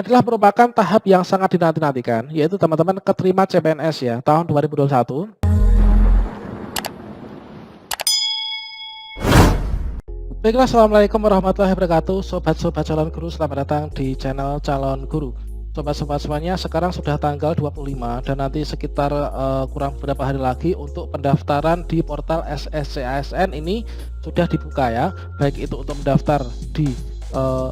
adalah merupakan tahap yang sangat dinanti-nantikan, yaitu teman-teman keterima CPNS ya, tahun 2021. Baiklah, assalamualaikum warahmatullahi wabarakatuh, sobat-sobat calon guru, selamat datang di channel calon guru. Sobat-sobat semuanya, sekarang sudah tanggal 25 dan nanti sekitar kurang beberapa hari lagi untuk pendaftaran di portal SSCASN ini sudah dibuka ya, baik itu untuk mendaftar di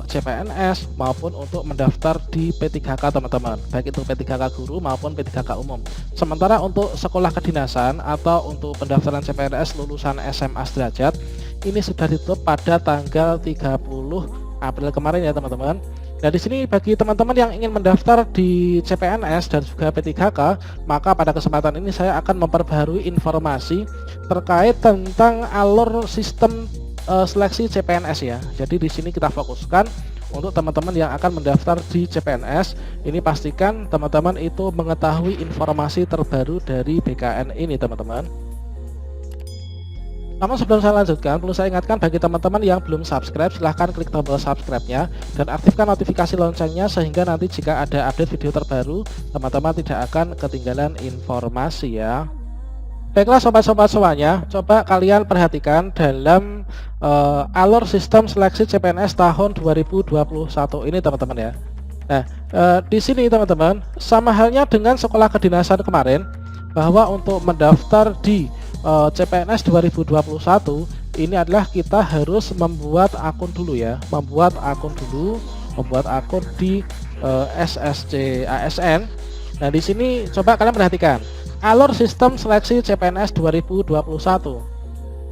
CPNS maupun untuk mendaftar di P3K teman-teman, baik itu P3K guru maupun P3K umum. Sementara untuk sekolah kedinasan atau untuk pendaftaran CPNS lulusan SMA sederajat ini sudah ditutup pada tanggal 30 April kemarin ya teman-teman. Nah, di sini bagi teman-teman yang ingin mendaftar di CPNS dan juga P3K, maka pada kesempatan ini saya akan memperbarui informasi terkait tentang alur sistem seleksi CPNS ya. Jadi di sini kita fokuskan untuk teman-teman yang akan mendaftar di CPNS, ini pastikan teman-teman itu mengetahui informasi terbaru dari BKN ini teman-teman. Namun sebelum saya lanjutkan, perlu saya ingatkan bagi teman-teman yang belum subscribe, silahkan klik tombol subscribe-nya dan aktifkan notifikasi loncengnya sehingga nanti jika ada update video terbaru, teman-teman tidak akan ketinggalan informasi ya. Baiklah sobat-sobat semuanya, coba kalian perhatikan dalam alur sistem seleksi CPNS tahun 2021 ini teman-teman ya. Nah, di sini teman-teman, sama halnya dengan sekolah kedinasan kemarin, bahwa untuk mendaftar di CPNS 2021 ini adalah kita harus membuat akun dulu ya, membuat akun di SSCASN. Nah, di sini coba kalian perhatikan alur sistem seleksi CPNS 2021.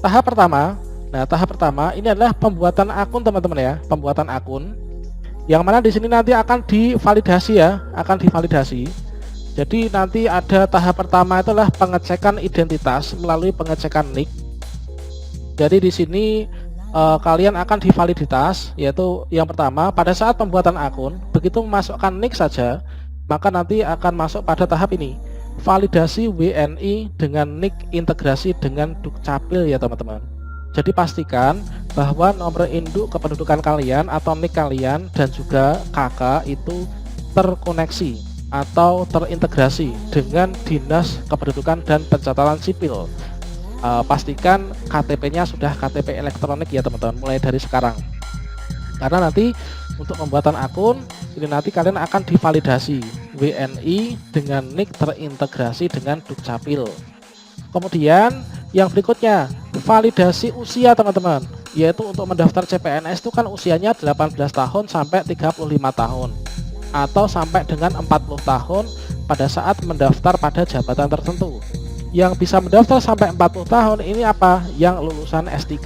Tahap pertama, tahap pertama ini adalah pembuatan akun teman-teman ya, pembuatan akun. Yang mana di sini nanti akan divalidasi ya, akan divalidasi. Jadi nanti ada tahap pertama itulah pengecekan identitas melalui pengecekan NIK. Jadi di sini kalian akan divaliditas, yaitu yang pertama pada saat pembuatan akun, begitu memasukkan NIK saja, maka nanti akan masuk pada tahap ini, validasi WNI dengan NIK integrasi dengan Dukcapil ya teman-teman. Jadi pastikan bahwa nomor induk kependudukan kalian atau NIK kalian dan juga KK itu terkoneksi atau terintegrasi dengan Dinas Kependudukan dan Pencatatan Sipil. Pastikan KTP-nya sudah KTP elektronik ya teman-teman, mulai dari sekarang. Karena nanti untuk pembuatan akun ini nanti kalian akan divalidasi WNI dengan NIK terintegrasi dengan Dukcapil. Kemudian yang berikutnya validasi usia teman-teman, yaitu untuk mendaftar CPNS itu kan usianya 18 tahun sampai 35 tahun atau sampai dengan 40 tahun pada saat mendaftar pada jabatan tertentu. Yang bisa mendaftar sampai 40 tahun ini apa? Yang lulusan S3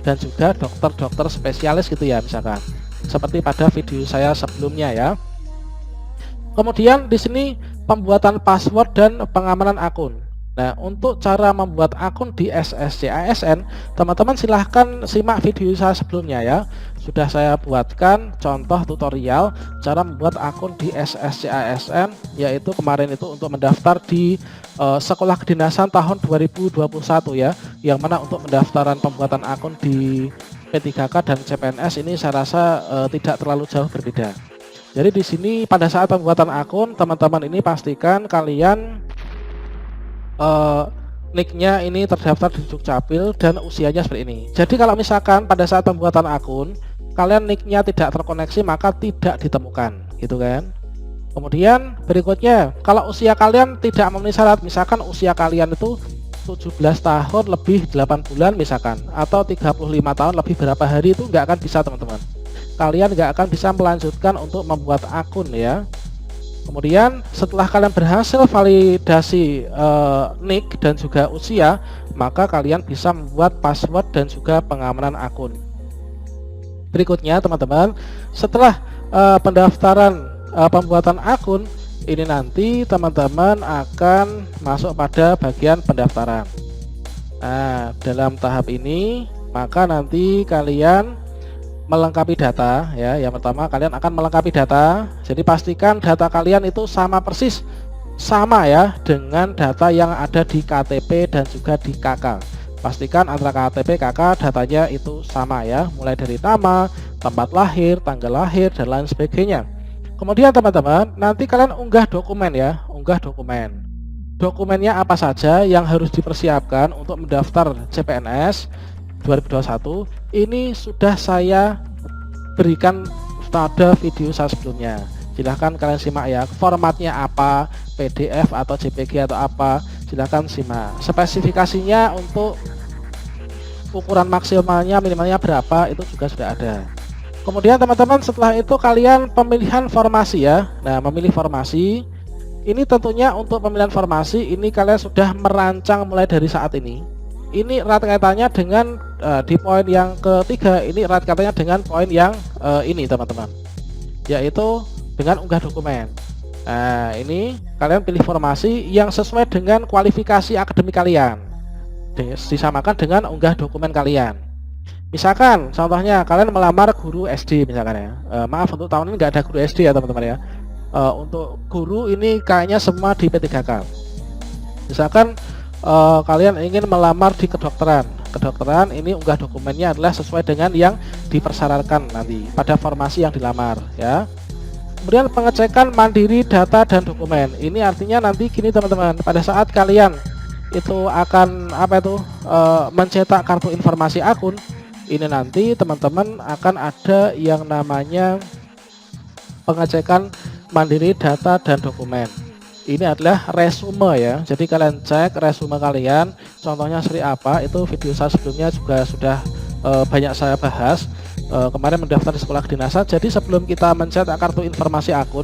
dan juga dokter-dokter spesialis gitu ya misalkan. Seperti pada video saya sebelumnya ya. Kemudian di sini pembuatan password dan pengamanan akun. Nah, untuk cara membuat akun di SSCASN, teman-teman silahkan simak video saya sebelumnya ya. Sudah saya buatkan contoh tutorial cara membuat akun di SSCASN, yaitu kemarin itu untuk mendaftar di sekolah kedinasan tahun 2021 ya. Yang mana untuk pendaftaran pembuatan akun di P3K dan CPNS ini saya rasa tidak terlalu jauh berbeda. Jadi di sini pada saat pembuatan akun, teman-teman ini pastikan kalian nicknya ini terdaftar di Dukcapil dan usianya seperti ini. Jadi kalau misalkan pada saat pembuatan akun kalian nicknya tidak terkoneksi, maka tidak ditemukan gitu kan. Kemudian berikutnya, kalau usia kalian tidak memenuhi syarat, misalkan usia kalian itu 17 tahun lebih 8 bulan misalkan, atau 35 tahun lebih berapa hari, itu nggak akan bisa teman-teman. Kalian nggak akan bisa melanjutkan untuk membuat akun ya. Kemudian setelah kalian berhasil validasi NIK dan juga usia, maka kalian bisa membuat password dan juga pengamanan akun. Berikutnya teman-teman, setelah pendaftaran pembuatan akun ini nanti teman-teman akan masuk pada bagian pendaftaran. Nah, dalam tahap ini maka nanti kalian melengkapi data ya. Yang pertama kalian akan melengkapi data. Jadi pastikan data kalian itu sama persis, sama ya dengan data yang ada di KTP dan juga di KK. Pastikan antara KTP KK datanya itu sama ya, mulai dari nama, tempat lahir, tanggal lahir dan lain sebagainya. Kemudian teman-teman, nanti kalian unggah dokumen ya, unggah dokumen. Dokumennya apa saja yang harus dipersiapkan untuk mendaftar CPNS 2021? Ini sudah saya berikan pada video saya sebelumnya. Silahkan kalian simak ya. Formatnya apa, PDF atau JPG atau apa, silahkan simak. Spesifikasinya untuk ukuran maksimalnya, minimalnya berapa, itu juga sudah ada. Kemudian teman-teman, setelah itu kalian pemilihan formasi ya. Nah, memilih formasi ini tentunya untuk pemilihan formasi ini kalian sudah merancang mulai dari saat ini. Ini erat kaitannya dengan di poin yang ketiga, ini erat kaitannya dengan poin yang ini teman-teman, yaitu dengan unggah dokumen. Nah, ini kalian pilih formasi yang sesuai dengan kualifikasi akademik kalian, disamakan dengan unggah dokumen kalian. Misalkan contohnya kalian melamar guru SD misalkan ya, maaf untuk tahun ini nggak ada guru SD ya teman-teman ya. Untuk guru ini kayaknya semua di P3K. Misalkan kalian ingin melamar di kedokteran ini unggah dokumennya adalah sesuai dengan yang dipersyaratkan nanti pada formasi yang dilamar ya. Kemudian pengecekan mandiri data dan dokumen, ini artinya nanti gini teman-teman, pada saat kalian itu akan mencetak kartu informasi akun, ini nanti teman-teman akan ada yang namanya pengecekan mandiri data dan dokumen. Ini adalah resume ya. Jadi kalian cek resume kalian, contohnya seperti apa, itu video saya sebelumnya juga sudah banyak saya bahas. Kemarin mendaftar di sekolah kedinasan. Jadi sebelum kita mencetak kartu informasi akun,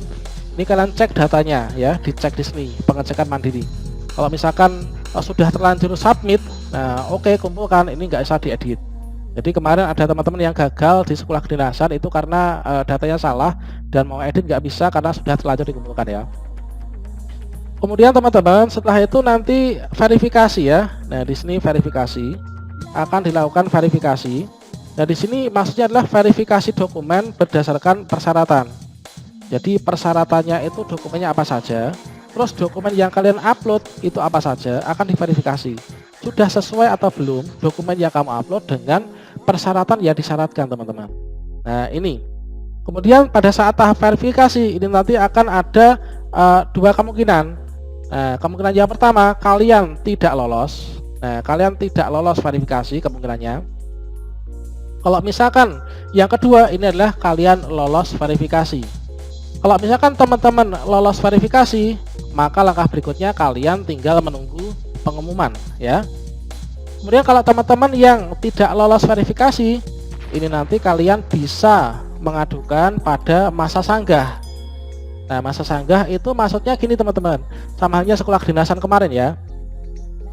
ini kalian cek datanya ya, dicek di sini pengecekan mandiri. Kalau misalkan sudah terlanjur submit, nah oke, kumpulkan, ini nggak bisa diedit. Jadi kemarin ada teman-teman yang gagal di sekolah kedinasan itu karena datanya salah dan mau edit nggak bisa karena sudah terlanjur dikumpulkan ya. Kemudian teman-teman, setelah itu nanti verifikasi ya. Nah, di sini verifikasi akan dilakukan verifikasi. Nah, di sini maksudnya adalah verifikasi dokumen berdasarkan persyaratan. Jadi persyaratannya itu dokumennya apa saja, terus dokumen yang kalian upload itu apa saja akan diverifikasi. Sudah sesuai atau belum dokumen yang kamu upload dengan persyaratan yang disyaratkan teman-teman. Nah, ini. Kemudian pada saat tahap verifikasi ini nanti akan ada dua kemungkinan. Nah, kemungkinan yang pertama kalian tidak lolos. Nah, kalian tidak lolos verifikasi kemungkinannya. Kalau misalkan yang kedua ini adalah kalian lolos verifikasi. Kalau misalkan teman-teman lolos verifikasi, maka langkah berikutnya kalian tinggal menunggu pengumuman ya. Kemudian kalau teman-teman yang tidak lolos verifikasi, ini nanti kalian bisa mengadukan pada masa sanggah. Nah, masa sanggah itu maksudnya gini teman-teman, sama halnya sekolah kedinasan kemarin ya.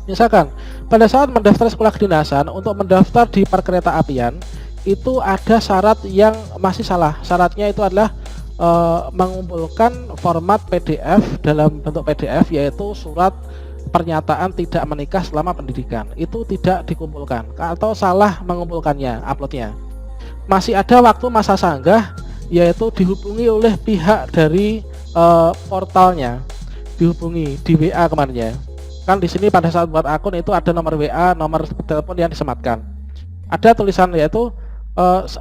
Misalkan pada saat mendaftar sekolah kedinasan untuk mendaftar di perkereta apian, itu ada syarat yang masih salah. Syaratnya itu adalah mengumpulkan format PDF dalam bentuk PDF, yaitu surat pernyataan tidak menikah selama pendidikan. Itu tidak dikumpulkan atau salah mengumpulkannya, uploadnya. Masih ada waktu masa sanggah, yaitu dihubungi oleh pihak dari portalnya, dihubungi di WA kemarin ya. Kan di sini pada saat buat akun itu ada nomor WA, nomor telepon yang disematkan. Ada tulisan yaitu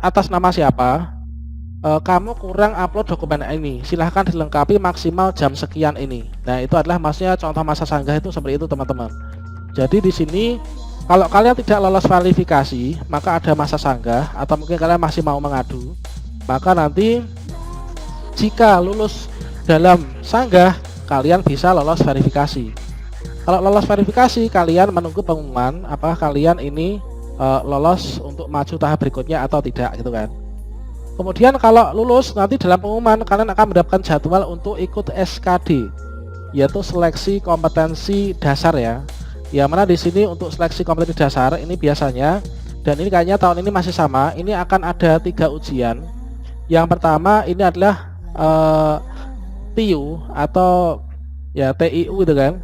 atas nama siapa, kamu kurang upload dokumen ini, silahkan dilengkapi maksimal jam sekian ini. Nah, itu adalah maksudnya contoh masa sanggah itu seperti itu teman-teman. Jadi di sini kalau kalian tidak lolos verifikasi, maka ada masa sanggah, atau mungkin kalian masih mau mengadu, maka nanti jika lulus dalam sanggah kalian bisa lolos verifikasi. Kalau lolos verifikasi, kalian menunggu pengumuman apakah kalian ini lolos untuk maju tahap berikutnya atau tidak gitu kan. Kemudian kalau lulus, nanti dalam pengumuman kalian akan mendapatkan jadwal untuk ikut SKD, yaitu seleksi kompetensi dasar ya. Yang mana di sini untuk seleksi kompetensi dasar ini biasanya, dan ini kayaknya tahun ini masih sama, ini akan ada 3 ujian. Yang pertama ini adalah TIU atau ya TIU itu kan,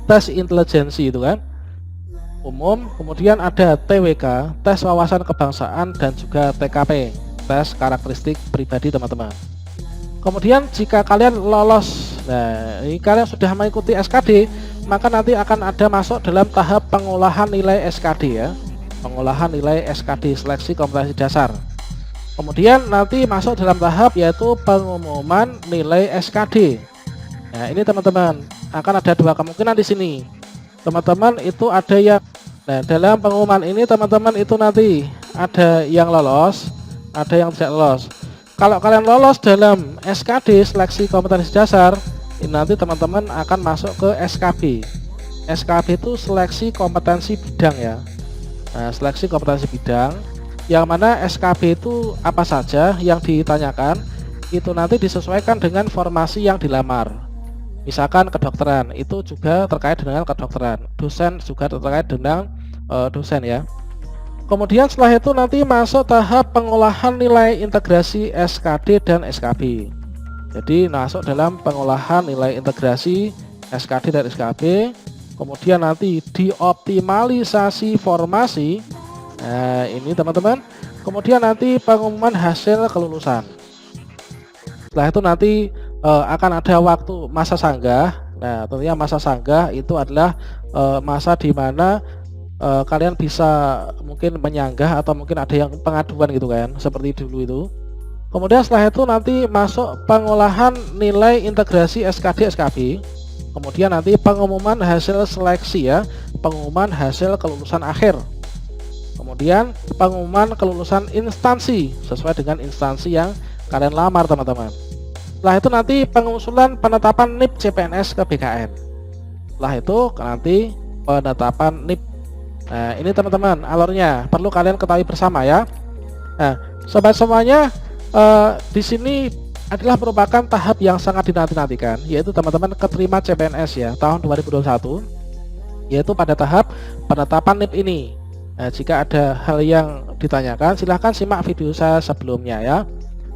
tes intelijensi itu kan, umum. Kemudian ada TWK, tes wawasan kebangsaan, dan juga TKP, tes karakteristik pribadi teman-teman. Kemudian jika kalian lolos, nah ini kalian sudah mengikuti SKD, maka nanti akan ada masuk dalam tahap pengolahan nilai SKD ya, pengolahan nilai SKD, seleksi kompetensi dasar. Kemudian nanti masuk dalam tahap yaitu pengumuman nilai SKD. Nah, ini teman-teman akan ada dua kemungkinan di sini. Teman-teman itu ada yang dalam pengumuman ini teman-teman itu nanti ada yang lolos, ada yang tidak lolos. Kalau kalian lolos dalam SKD seleksi kompetensi dasar, ini nanti teman-teman akan masuk ke SKB. SKB itu seleksi kompetensi bidang ya. Nah, seleksi kompetensi bidang, yang mana SKB itu apa saja yang ditanyakan, itu nanti disesuaikan dengan formasi yang dilamar. Misalkan kedokteran, itu juga terkait dengan kedokteran. Dosen juga terkait dengan dosen ya. Kemudian setelah itu nanti masuk tahap pengolahan nilai integrasi SKD dan SKB. Jadi masuk dalam pengolahan nilai integrasi SKD dan SKB. Kemudian nanti dioptimalisasi formasi. Nah, ini teman-teman. Kemudian nanti pengumuman hasil kelulusan. Setelah itu nanti akan ada waktu masa sanggah. Nah, tentunya masa sanggah itu adalah masa di mana kalian bisa mungkin menyanggah atau mungkin ada yang pengaduan gitu kan, seperti dulu itu. Kemudian setelah itu nanti masuk pengolahan nilai integrasi SKD SKB. Kemudian nanti pengumuman hasil seleksi ya, pengumuman hasil kelulusan akhir. Kemudian pengumuman kelulusan instansi sesuai dengan instansi yang kalian lamar teman-teman. Setelah itu nanti pengusulan penetapan NIP CPNS ke BKN. Setelah itu nanti penetapan NIP. Nah, ini teman-teman alurnya perlu kalian ketahui bersama ya. Nah, sobat semuanya, di sini adalah merupakan tahap yang sangat dinanti-nantikan, yaitu teman-teman keterima CPNS ya tahun 2021, yaitu pada tahap penetapan NIP ini. Nah, jika ada hal yang ditanyakan silahkan simak video saya sebelumnya ya.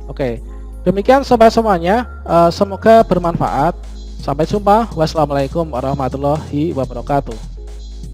Oke, demikian sobat semuanya, semoga bermanfaat. Sampai jumpa. Wassalamualaikum warahmatullahi wabarakatuh.